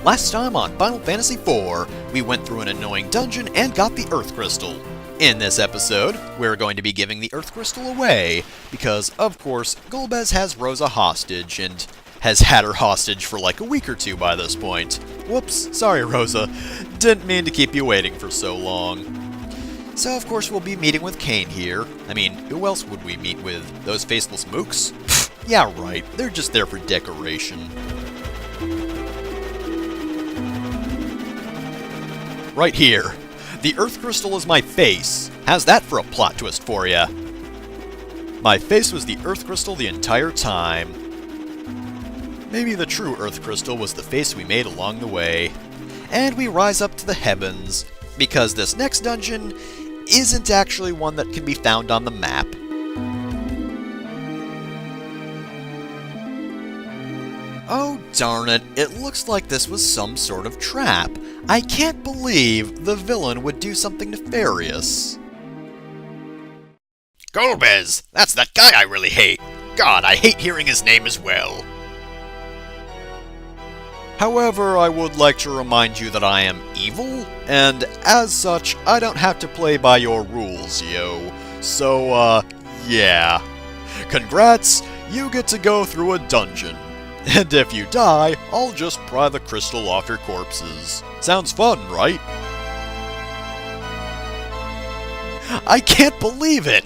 Last time on Final Fantasy IV, we went through an annoying dungeon and got the Earth Crystal. In this episode, we're going to be giving the Earth Crystal away, because, of course, Golbez has Rosa hostage, and has had her hostage for like a week or two by this point. Whoops, sorry Rosa, didn't mean to keep you waiting for so long. So of course we'll be meeting with Kain here. I mean, who else would we meet with? Those faceless mooks? Yeah right, they're just there for decoration. Right here. The Earth Crystal is my face. How's that for a plot twist for ya? My face was the Earth Crystal the entire time. Maybe the true Earth Crystal was the face we made along the way. And we rise up to the heavens, because this next dungeon isn't actually one that can be found on the map. Oh darn it, it looks like this was some sort of trap. I can't believe the villain would do something nefarious. Golbez! That's that guy I really hate! God, I hate hearing his name as well. However, I would like to remind you that I am evil, and as such, I don't have to play by your rules, yo. So, yeah. Congrats, you get to go through a dungeon. And if you die, I'll just pry the crystal off your corpses. Sounds fun, right? I can't believe it!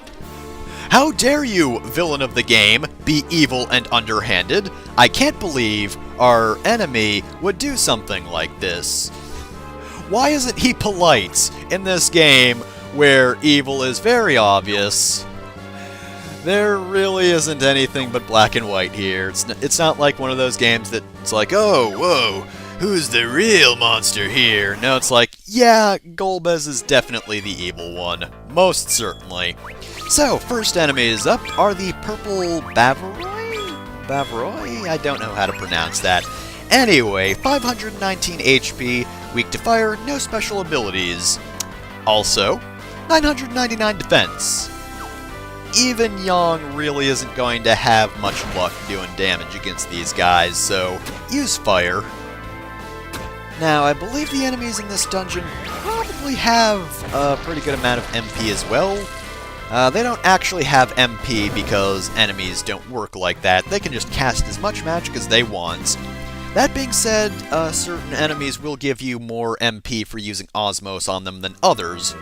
How dare you, villain of the game, be evil and underhanded? I can't believe our enemy would do something like this. Why isn't he polite in this game where evil is very obvious? There really isn't anything but black and white here. It's not like one of those games that it's like, oh, whoa, who's the real monster here? No, it's like, yeah, Golbez is definitely the evil one. Most certainly. So, first enemies up are the purple Bavaroi? I don't know how to pronounce that. Anyway, 519 HP, weak to fire, no special abilities. Also, 999 defense. Even Yang really isn't going to have much luck doing damage against these guys, so use fire. Now, I believe the enemies in this dungeon probably have a pretty good amount of MP as well. They don't actually have MP because enemies don't work like that. They can just cast as much magic as they want. That being said, certain enemies will give you more MP for using Osmos on them than others.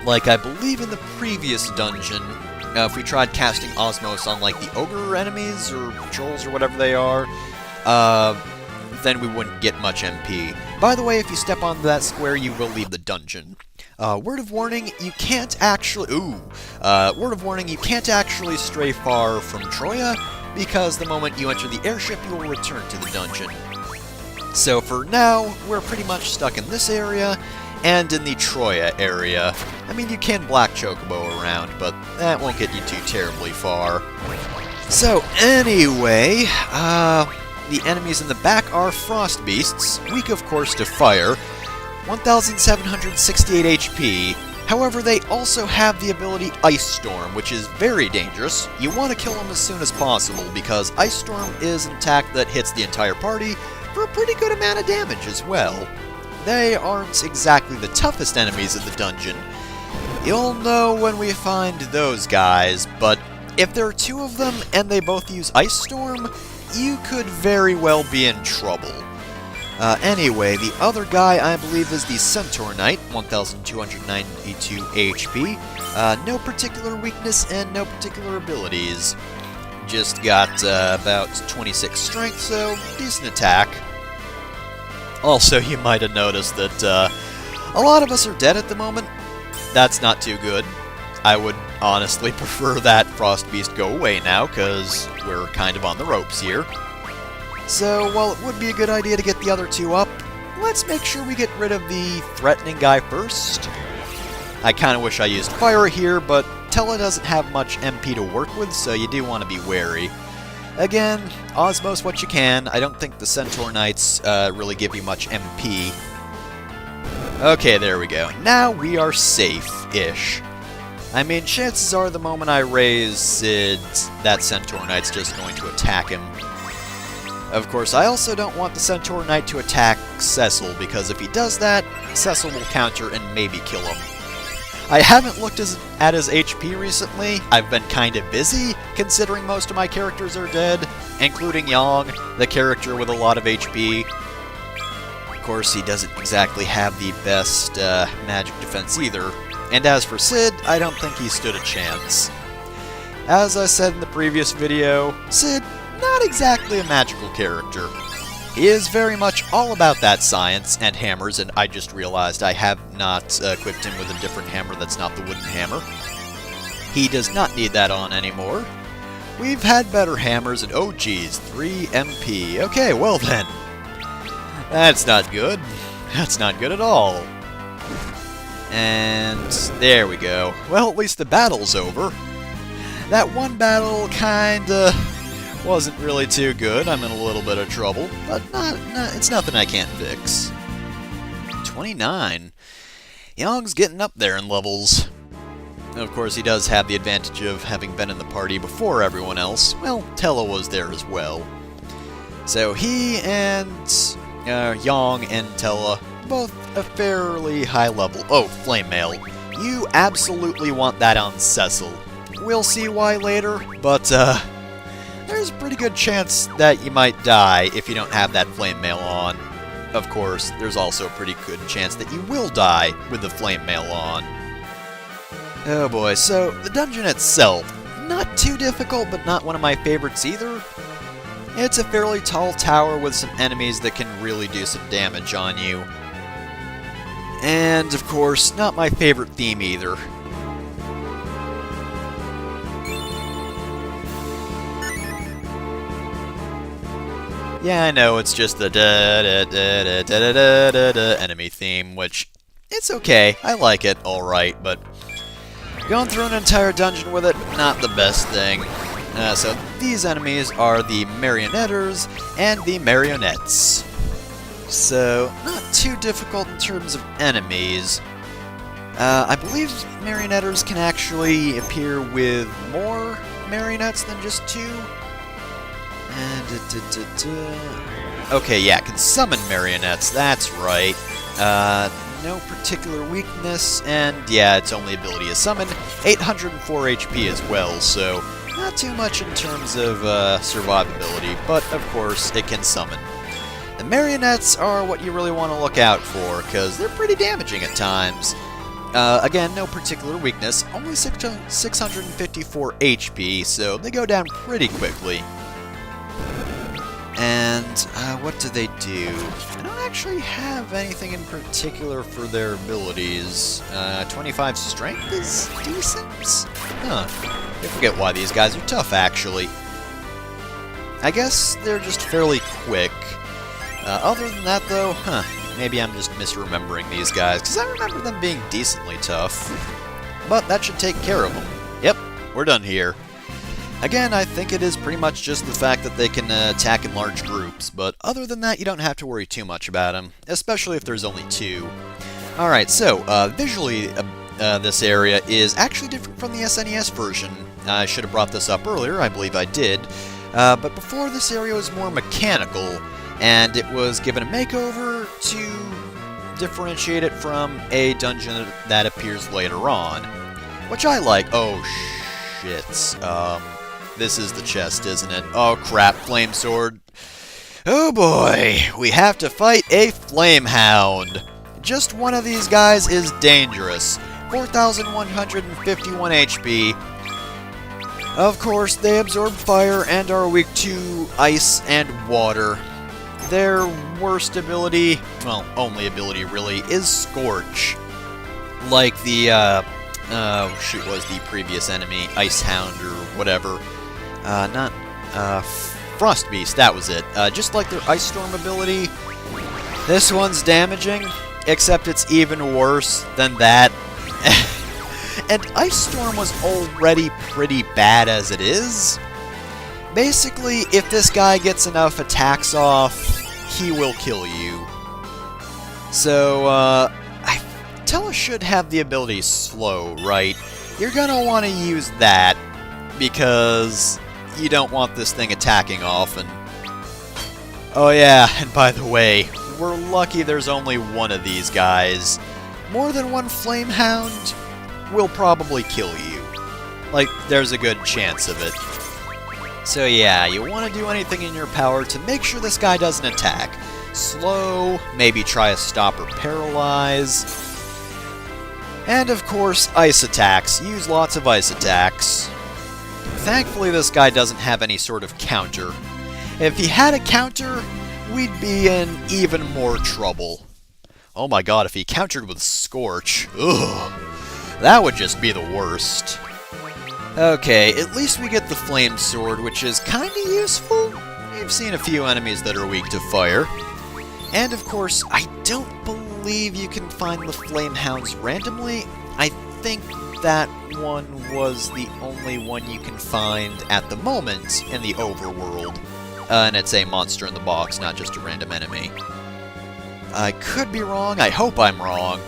Like, I believe in the previous dungeon, if we tried casting Osmos on, like, the Ogre enemies, or Trolls, or whatever they are, then we wouldn't get much MP. By the way, if you step onto that square, you will leave the dungeon. Word of warning, you can't actually... word of warning, you can't actually stray far from Troya, because the moment you enter the airship, you will return to the dungeon. So for now, we're pretty much stuck in this area, and in the Troya area. I mean, you can Black Chocobo around, but that won't get you too terribly far. So anyway, the enemies in the back are Frost Beasts, weak of course to fire, 1,768 HP. However, they also have the ability Ice Storm, which is very dangerous. You want to kill them as soon as possible, because Ice Storm is an attack that hits the entire party for a pretty good amount of damage as well. They aren't exactly the toughest enemies in the dungeon. You'll know when we find those guys, but if there are two of them and they both use Ice Storm, you could very well be in trouble. Anyway, the other guy, I believe, is the Centaur Knight, 1,292 HP. No particular weakness and no particular abilities. Just got about 26 strength, so decent attack. Also, you might have noticed that a lot of us are dead at the moment. That's not too good. I would honestly prefer that Frost Beast go away now, because we're kind of on the ropes here. So, while it would be a good idea to get the other two up, let's make sure we get rid of the threatening guy first. I kind of wish I used fire here, but Tella doesn't have much MP to work with, so you do want to be wary. Again, Osmos what you can. I don't think the Centaur Knights really give you much MP. Okay, there we go. Now we are safe-ish. I mean, chances are the moment I raise Sid, that Centaur Knight's just going to attack him. Of course, I also don't want the Centaur Knight to attack Cecil, because if he does that, Cecil will counter and maybe kill him. I haven't looked at his HP recently. I've been kind of busy, considering most of my characters are dead, including Yang, the character with a lot of HP. Of course, he doesn't exactly have the best magic defense either. And as for Sid, I don't think he stood a chance. As I said in the previous video, Sid, not exactly a magical character. He is very much all about that science and hammers, and I just realized I have not equipped him with a different hammer that's not the wooden hammer. He does not need that on anymore. We've had better hammers, and oh geez, 3 MP. Okay, well then. That's not good. That's not good at all. And there we go. Well, at least the battle's over. That one battle kinda wasn't really too good. I'm in a little bit of trouble, but it's nothing I can't fix. 29. Yang's getting up there in levels. Of course, he does have the advantage of having been in the party before everyone else. Well, Tella was there as well. So he and Yang and Tella, both a fairly high level. Oh, Flame Mail. You absolutely want that on Cecil. We'll see why later, but there's a pretty good chance that you might die if you don't have that Flame Mail on. Of course, there's also a pretty good chance that you will die with the Flame Mail on. Oh boy, so the dungeon itself, not too difficult, but not one of my favorites either. It's a fairly tall tower with some enemies that can really do some damage on you. And, of course, not my favorite theme either. Yeah, I know, it's just the da-da-da-da-da-da-da-da enemy theme, which, it's okay, I like it, alright, but going through an entire dungeon with it, not the best thing. So these enemies are the Marionetters and the Marionettes. So, not too difficult in terms of enemies. I believe Marionetters can actually appear with more marionettes than just 2. Okay, yeah, can summon marionettes, that's right. No particular weakness, and yeah, its only ability is summon. 804 HP as well, so not too much in terms of survivability, but of course, it can summon. The marionettes are what you really want to look out for, because they're pretty damaging at times. Again, no particular weakness, only 654 HP, so they go down pretty quickly. And, what do they do? I don't actually have anything in particular for their abilities. 25 strength is decent? Huh. I forget why these guys are tough, actually. I guess they're just fairly quick. Other than that, though, maybe I'm just misremembering these guys, because I remember them being decently tough. But that should take care of them. Yep, we're done here. Again, I think it is pretty much just the fact that they can attack in large groups, but other than that, you don't have to worry too much about them, especially if there's only 2. Alright, so, visually, this area is actually different from the SNES version. I should have brought this up earlier, I believe I did. But before, this area was more mechanical, and it was given a makeover to differentiate it from a dungeon that appears later on. Which I like. Oh, shit. This is the chest, isn't it? Oh crap, Flame Sword. Oh boy, we have to fight a Flame Hound. Just one of these guys is dangerous. 4,151 HP. Of course, they absorb fire and are weak to ice and water. Their worst ability, well, only ability really, is Scorch. Like the, was the previous enemy, Ice Hound or whatever. Frost Beast, that was it. Just like their Ice Storm ability, this one's damaging, except it's even worse than that. And Ice Storm was already pretty bad as it is. Basically, if this guy gets enough attacks off, he will kill you. So, Tella should have the ability Slow, right? You're gonna want to use that, because you don't want this thing attacking often. Oh yeah, and by the way, we're lucky there's only one of these guys. More than one Flame Hound will probably kill you. Like, there's a good chance of it. So yeah, you want to do anything in your power to make sure this guy doesn't attack. Slow, maybe try a stop or paralyze. And of course, ice attacks. Use lots of ice attacks. Thankfully, this guy doesn't have any sort of counter. If he had a counter, we'd be in even more trouble. Oh my god, if he countered with Scorch, ugh, that would just be the worst. Okay, at least we get the Flame Sword, which is kinda useful. We've seen a few enemies that are weak to fire. And of course, I don't believe you can find the Flame Hounds randomly. I think that one was the only one you can find at the moment in the overworld. And it's a monster in the box, not just a random enemy. I could be wrong, I hope I'm wrong.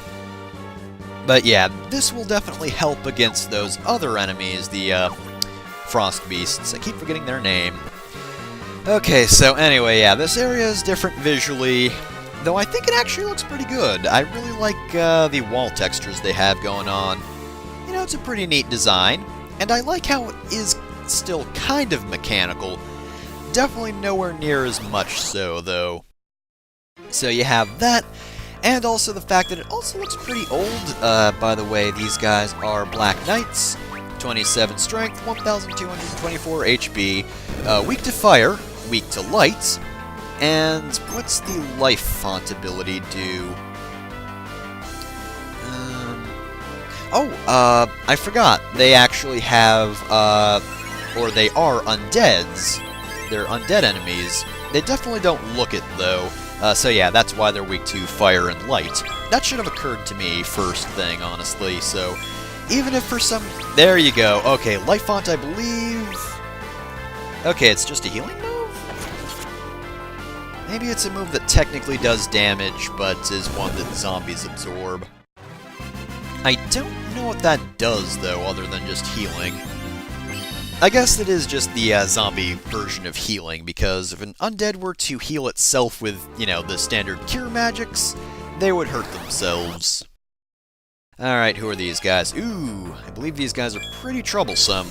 But yeah, this will definitely help against those other enemies, the Frost Beasts. I keep forgetting their name. Okay, so anyway, yeah, this area is different visually, though I think it actually looks pretty good. I really like the wall textures they have going on. You know, it's a pretty neat design, and I like how it is still kind of mechanical. Definitely nowhere near as much so, though. So you have that, and also the fact that it also looks pretty old. By the way, these guys are Black Knights, 27 strength, 1,224 HP, weak to fire, weak to light, and what's the life font ability do? I forgot. They actually have, or they are undeads. They're undead enemies. They definitely don't look it, though. So yeah, that's why they're weak to fire and light. That should have occurred to me first thing, honestly, so even if for some... There you go. Okay, life font, I believe... Okay, it's just a healing move? Maybe it's a move that technically does damage, but is one that zombies absorb. I don't know what that does, though, other than just healing. I guess it is just the zombie version of healing, because if an undead were to heal itself with, you know, the standard cure magics, they would hurt themselves. Alright, who are these guys? Ooh, I believe these guys are pretty troublesome.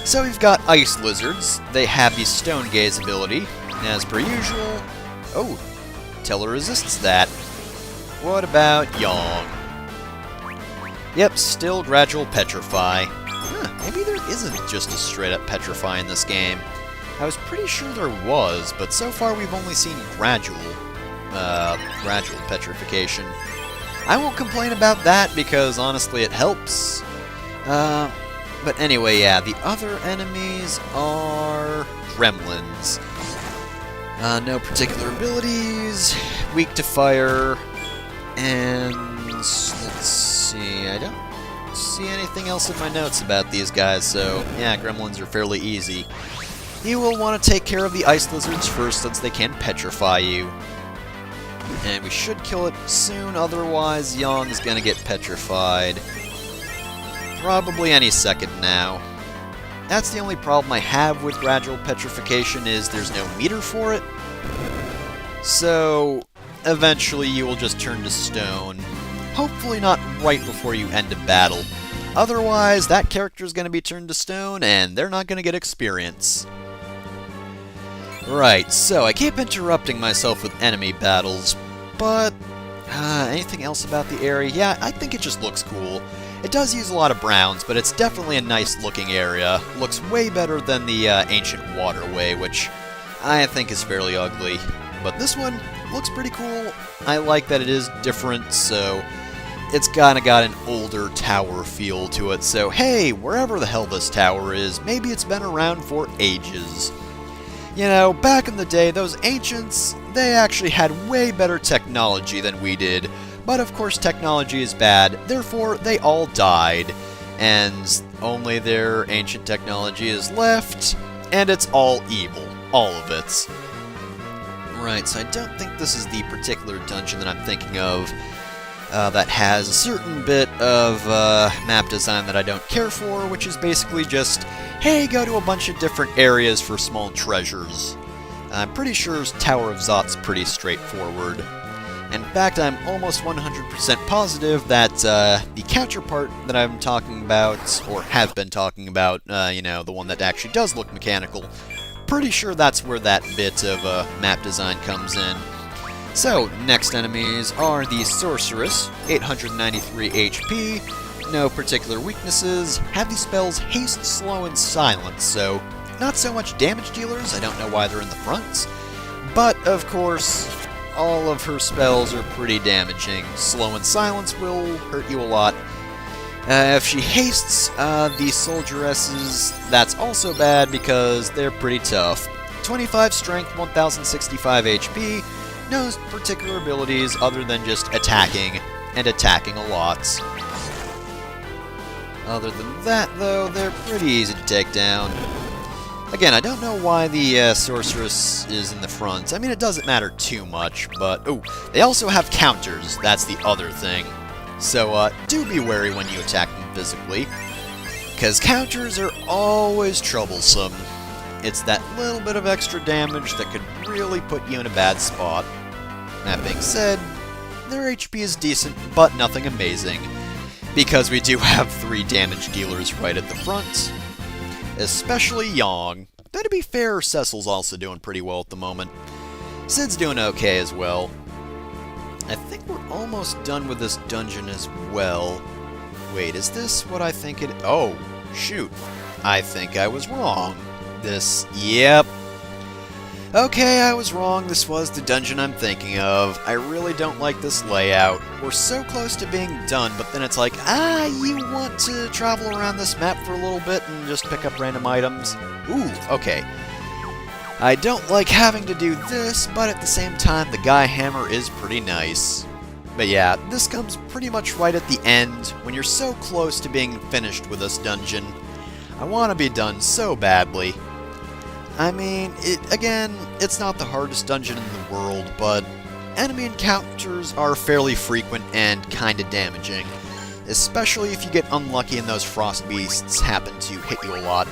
So we've got Ice Lizards. They have the Stone Gaze ability, as per usual. Oh, Teller resists that. What about Yong? Yep, still Gradual Petrify. Maybe there isn't just a straight-up Petrify in this game. I was pretty sure there was, but so far we've only seen gradual petrification. I won't complain about that, because honestly it helps. But anyway, yeah, the other enemies are gremlins. No particular abilities, weak to fire, and let's see, I don't see anything else in my notes about these guys, so yeah, gremlins are fairly easy. You will want to take care of the ice lizards first, since they can petrify you. And we should kill it soon, otherwise Yong's gonna get petrified. Probably any second now. That's the only problem I have with gradual petrification, is there's no meter for it. So eventually you will just turn to stone. Hopefully not right before you end a battle. Otherwise, that character's going to be turned to stone, and they're not going to get experience. Right, so I keep interrupting myself with enemy battles, but... anything else about the area? Yeah, I think it just looks cool. It does use a lot of browns, but it's definitely a nice-looking area. Looks way better than the Ancient Waterway, which I think is fairly ugly. But this one looks pretty cool. I like that it is different, so... It's kinda got an older tower feel to it, so hey, wherever the hell this tower is, maybe it's been around for ages. You know, back in the day, those ancients, they actually had way better technology than we did. But of course technology is bad, therefore they all died. And only their ancient technology is left, and it's all evil. All of it. Right, so I don't think this is the particular dungeon that I'm thinking of. That has a certain bit of map design that I don't care for, which is basically just, hey, go to a bunch of different areas for small treasures. I'm pretty sure Tower of Zot's pretty straightforward. In fact, I'm almost 100% positive that the counterpart that I'm talking about, or have been talking about, the one that actually does look mechanical, pretty sure that's where that bit of map design comes in. So, next enemies are the Sorceress, 893 HP, no particular weaknesses, have the spells Haste, Slow, and Silence, so not so much damage dealers, I don't know why they're in the front, but of course, all of her spells are pretty damaging. Slow and Silence will hurt you a lot. If she hastes the Soldieresses, that's also bad because they're pretty tough. 25 Strength, 1065 HP, no particular abilities other than just attacking, and attacking a lot. Other than that, though, they're pretty easy to take down. Again, I don't know why the Sorceress is in the front. I mean, it doesn't matter too much, but... Oh, they also have counters. That's the other thing. So, do be wary when you attack them physically, because counters are always troublesome. It's that little bit of extra damage that could really put you in a bad spot. That being said, their HP is decent, but nothing amazing, because we do have 3 damage dealers right at the front. Especially Yang. Though to be fair, Cecil's also doing pretty well at the moment. Sid's doing okay as well. I think we're almost done with this dungeon as well. Wait, is this what I think it... Oh, shoot. I think I was wrong. Yep. Okay, I was wrong. This was the dungeon I'm thinking of. I really don't like this layout. We're so close to being done, but then it's like, you want to travel around this map for a little bit and just pick up random items? Ooh, okay. I don't like having to do this, but at the same time, the Guy Hammer is pretty nice. But yeah, this comes pretty much right at the end, when you're so close to being finished with this dungeon. I want to be done so badly. I mean, again, it's not the hardest dungeon in the world, but enemy encounters are fairly frequent and kinda damaging, especially if you get unlucky and those frost beasts happen to hit you a lot.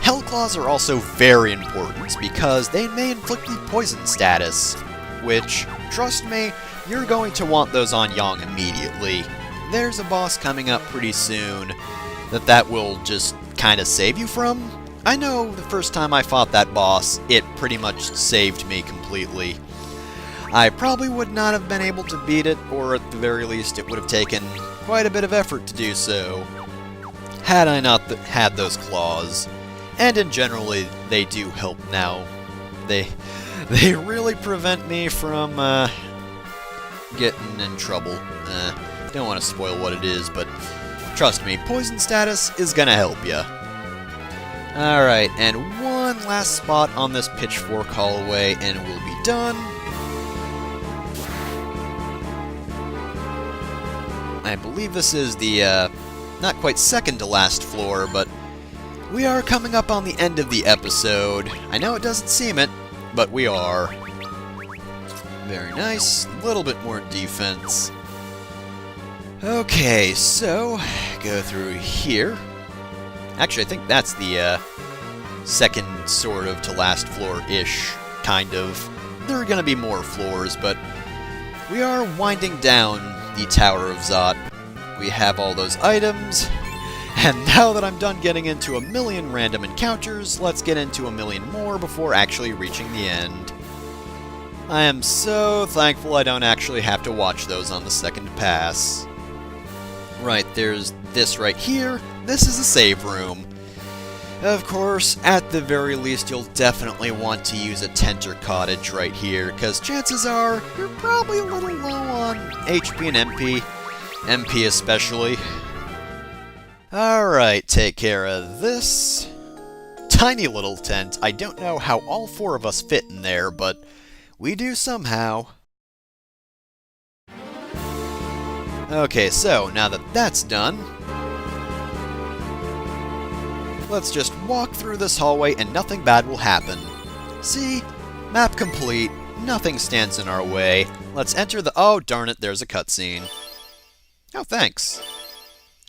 Hellclaws are also very important because they may inflict the poison status, which, trust me, you're going to want those on Yang immediately. There's a boss coming up pretty soon that will just kinda save you from. I know the first time I fought that boss, it pretty much saved me completely. I probably would not have been able to beat it, or at the very least it would have taken quite a bit of effort to do so, had I not had those claws. And in general, they do help now. They really prevent me from getting in trouble. Don't want to spoil what it is, but trust me, poison status is gonna help ya. Alright, and one last spot on this pitchfork hallway, and we'll be done. I believe this is the, not quite second to last floor, but we are coming up on the end of the episode. I know it doesn't seem it, but we are. Very nice. A little bit more defense. Okay, so, go through here. Actually, I think that's the second sort of to last floor-ish, kind of. There are going to be more floors, but we are winding down the Tower of Zot. We have all those items, and now that I'm done getting into a million random encounters, let's get into a million more before actually reaching the end. I am so thankful I don't actually have to watch those on the second pass. Right, there's this right here. This is a save room. Of course, at the very least, you'll definitely want to use a Tenter Cottage right here, because chances are you're probably a little low on HP and MP. MP especially. Alright, take care of this. Tiny little tent. I don't know how all 4 of us fit in there, but we do somehow. Okay, so now that that's done, let's just walk through this hallway and nothing bad will happen. See? Map complete. Nothing stands in our way. Let's enter the... Oh, darn it, there's a cutscene. Oh, thanks.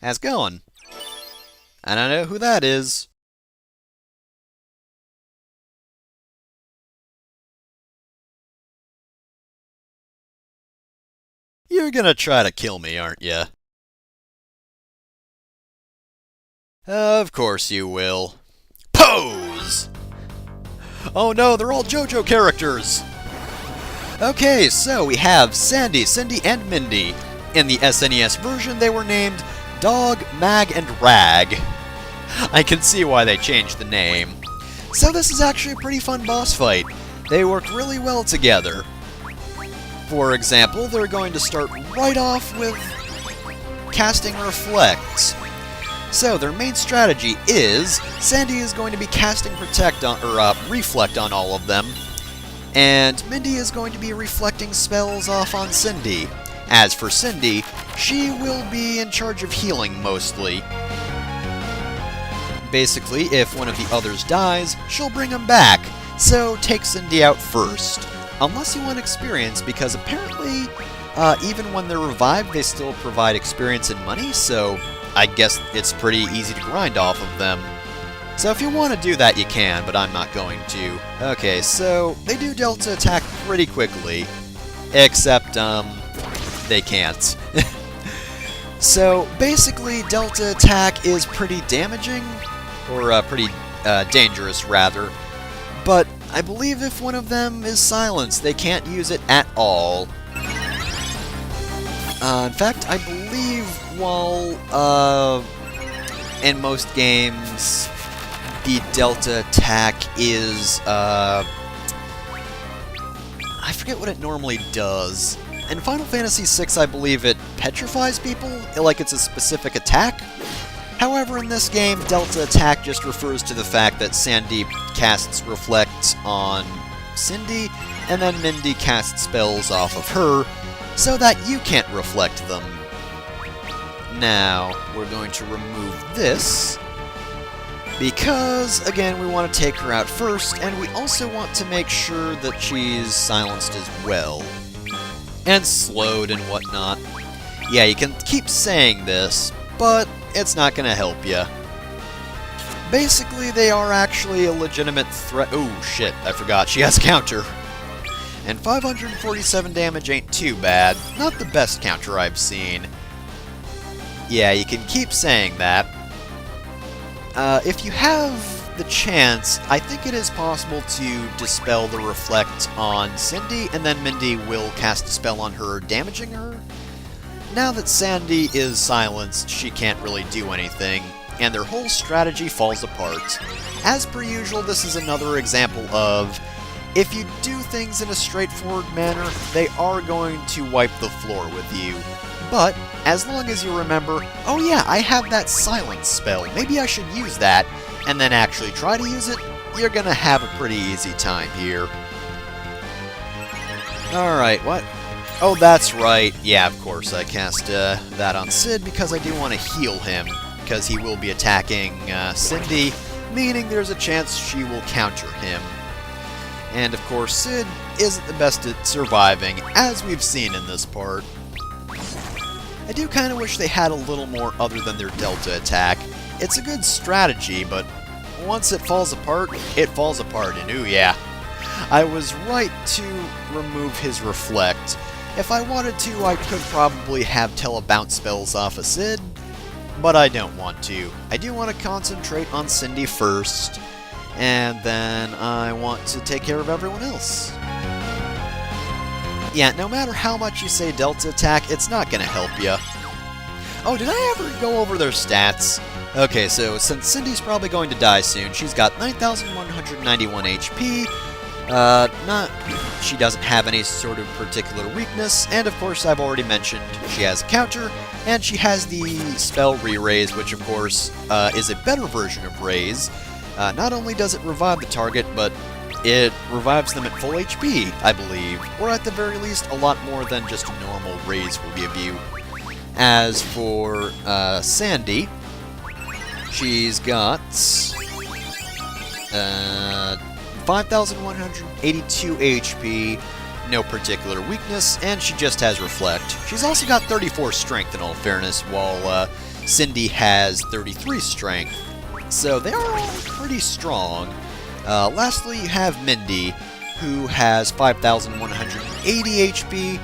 How's it going? I don't know who that is. You're gonna try to kill me, aren't you? Of course you will. Pose! Oh no, they're all JoJo characters! Okay, so we have Sandy, Cindy, and Mindy. In the SNES version, they were named Dog, Mag, and Rag. I can see why they changed the name. So this is actually a pretty fun boss fight. They work really well together. For example, they're going to start right off with casting Reflect. So their main strategy is Sandy is going to be casting Reflect on all of them, and Mindy is going to be reflecting spells off on Cindy. As for Cindy, she will be in charge of healing mostly. Basically, if one of the others dies, she'll bring him back, so take Cindy out first. Unless you want experience, because apparently, even when they're revived, they still provide experience and money, so I guess it's pretty easy to grind off of them. So if you want to do that, you can, but I'm not going to. Okay, so they do Delta attack pretty quickly, except, they can't. So basically, Delta attack is pretty damaging, or pretty dangerous, rather. But I believe if one of them is silenced, they can't use it at all. In fact, I believe while in most games the Delta attack is I forget what it normally does. In Final Fantasy VI, I believe it petrifies people, like it's a specific attack. However, in this game, Delta attack just refers to the fact that Sandy casts Reflect on Cindy, and then Mindy casts spells off of her, so that you can't reflect them. Now, we're going to remove this, because, again, we want to take her out first, and we also want to make sure that she's silenced as well. And slowed and whatnot. Yeah, you can keep saying this, but it's not going to help you. Basically, they are actually a legitimate threat. Oh, shit, I forgot. She has counter. And 547 damage ain't too bad. Not the best counter I've seen. Yeah, you can keep saying that. If you have the chance, I think it is possible to dispel the Reflect on Cindy, and then Mindy will cast a spell on her, damaging her. Now that Sandy is silenced, she can't really do anything, and their whole strategy falls apart. As per usual, this is another example of, if you do things in a straightforward manner, they are going to wipe the floor with you. But, as long as you remember, oh yeah, I have that silence spell, maybe I should use that, and then actually try to use it, you're gonna have a pretty easy time here. Alright, what? Oh, that's right. Yeah, of course, I cast that on Sid because I do want to heal him, because he will be attacking Cindy, meaning there's a chance she will counter him. And of course, Sid isn't the best at surviving, as we've seen in this part. I do kind of wish they had a little more other than their Delta attack. It's a good strategy, but once it falls apart, and ooh yeah. I was right to remove his Reflect. If I wanted to, I could probably have Telebounce spells off of Sid, but I don't want to. I do want to concentrate on Cindy first, and then I want to take care of everyone else. Yeah, no matter how much you say Delta attack, it's not going to help you. Oh, did I ever go over their stats? Okay, so since Cindy's probably going to die soon, she's got 9,191 HP. She doesn't have any sort of particular weakness, and of course I've already mentioned she has a counter, and she has the spell Re-Raise, which of course is a better version of Raise. Not only does it revive the target, but it revives them at full HP, I believe, or at the very least a lot more than just a normal Raise will give you. As for Sandy, she's got 5,182 HP, no particular weakness, and she just has Reflect. She's also got 34 Strength in all fairness, while Cindy has 33 Strength. So they are all pretty strong. Lastly, you have Mindy, who has 5,180 HP.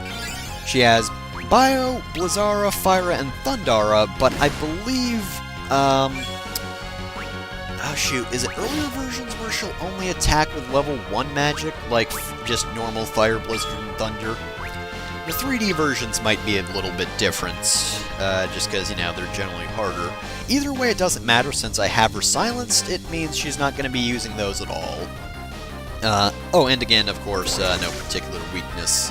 She has Bio, Blizzara, Fyra, and Thundara, but I believe, oh shoot, is it earlier versions where she'll only attack with level 1 magic, like just normal Fire, Blizzard, and Thunder? The 3D versions might be a little bit different, just because, you know, they're generally harder. Either way, it doesn't matter, since I have her silenced, it means she's not going to be using those at all. Oh, and again, of course, no particular weakness.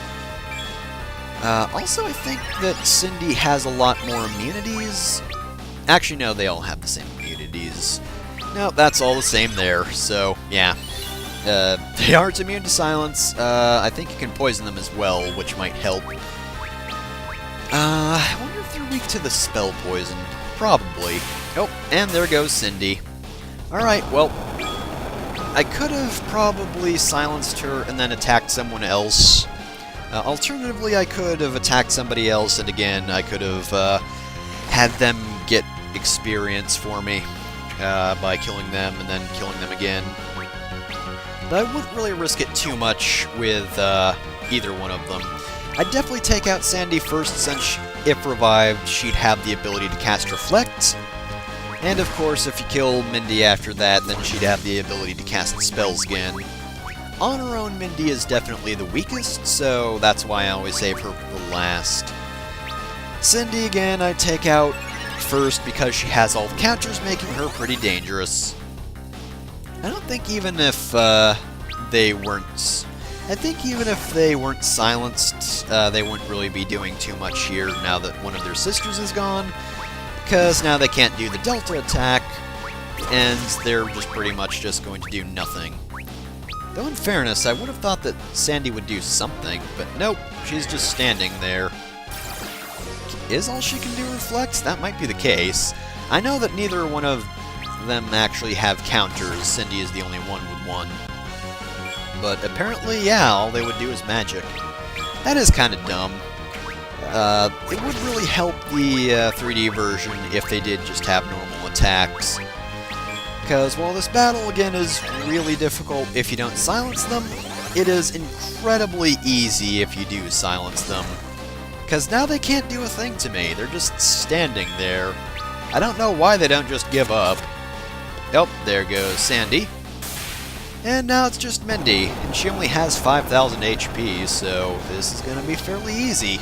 Also, I think that Cindy has a lot more immunities. Actually, no, they all have the same immunities. No, that's all the same there, so, yeah. They aren't immune to silence. I think you can poison them as well, which might help. I wonder if they're weak to the spell poison. Probably. Oh, and there goes Cindy. Alright, well, I could have probably silenced her and then attacked someone else. Alternatively, I could have attacked somebody else, and again, I could have had them get experience for me by killing them and then killing them again. But I wouldn't really risk it too much with either one of them. I'd definitely take out Sandy first, since if revived, she'd have the ability to cast Reflect. And of course, if you kill Mindy after that, then she'd have the ability to cast spells again. On her own, Mindy is definitely the weakest, so that's why I always save her for the last. Cindy, again, I take out first because she has all the counters, making her pretty dangerous. I don't think even if they weren't... I think even if they weren't silenced, they wouldn't really be doing too much here now that one of their sisters is gone, because now they can't do the Delta attack, and they're just pretty much just going to do nothing. Though in fairness, I would have thought that Sandy would do something, but nope, she's just standing there. Is all she can do Reflects? That might be the case. I know that neither one of them actually have counters. Cindy is the only one with one. But apparently, yeah, all they would do is magic. That is kind of dumb. It would really help the 3D version if they did just have normal attacks. Because while this battle, again, is really difficult if you don't silence them, it is incredibly easy if you do silence them. Because now they can't do a thing to me, they're just standing there. I don't know why they don't just give up. Oh, there goes Sandy. And now it's just Mindy, and she only has 5,000 HP, so this is going to be fairly easy.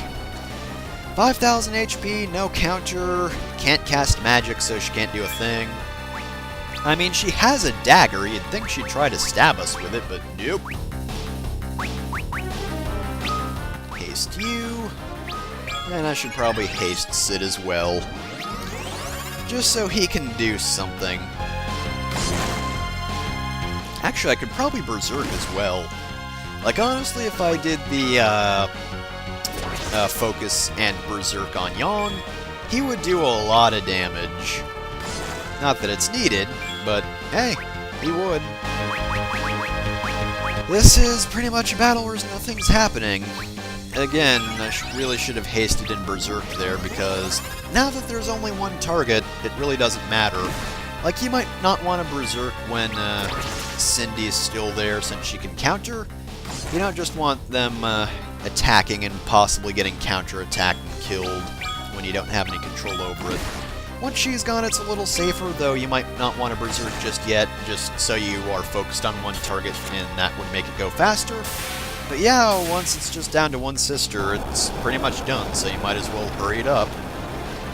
5,000 HP, no counter, can't cast magic, so she can't do a thing. I mean, she has a dagger, you'd think she'd try to stab us with it, but nope. Haste you. And I should probably haste Sid as well. Just so he can do something. Actually, I could probably Berserk as well. Like, honestly, if I did the Focus and Berserk on Yang, he would do a lot of damage. Not that it's needed, but hey, he would. This is pretty much a battle where nothing's happening. Again, I really should have hasted in Berserk there, because now that there's only one target, it really doesn't matter. Like, you might not want to Berserk when Cindy is still there, since she can counter. You don't just want them attacking and possibly getting counter-attacked and killed when you don't have any control over it. Once she's gone, it's a little safer, though you might not want to Berserk just yet, just so you are focused on one target, and that would make it go faster. But yeah, once it's just down to one sister, it's pretty much done, so you might as well hurry it up,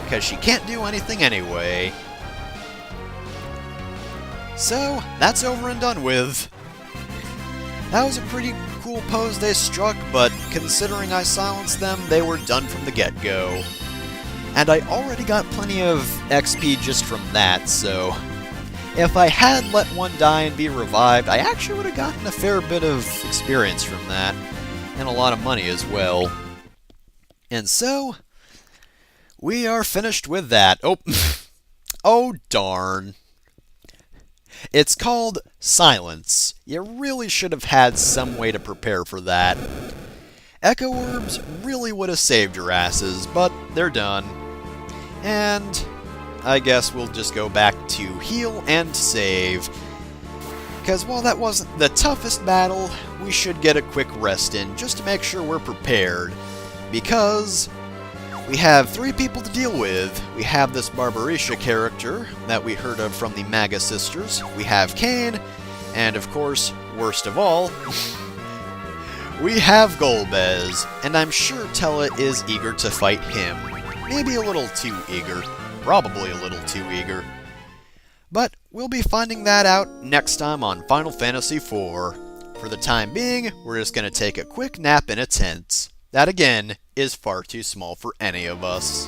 because she can't do anything anyway. So, that's over and done with. That was a pretty cool pose they struck, but considering I silenced them, they were done from the get-go. And I already got plenty of XP just from that, so if I had let one die and be revived, I actually would have gotten a fair bit of experience from that, and a lot of money as well. And so, we are finished with that. Oh, oh darn. It's called Silence. You really should have had some way to prepare for that. Echo Orbs really would have saved your asses, but they're done. And I guess we'll just go back to heal and save. Because while that wasn't the toughest battle, we should get a quick rest in just to make sure we're prepared. Because We have 3 people to deal with. We have this Barbarisha character that we heard of from the Magus Sisters. We have Kane, and of course, worst of all, we have Golbez, and I'm sure Tella is eager to fight him. Maybe a little too eager. Probably a little too eager. But we'll be finding that out next time on Final Fantasy IV. For the time being, we're just going to take a quick nap in a tent. That again is far too small for any of us.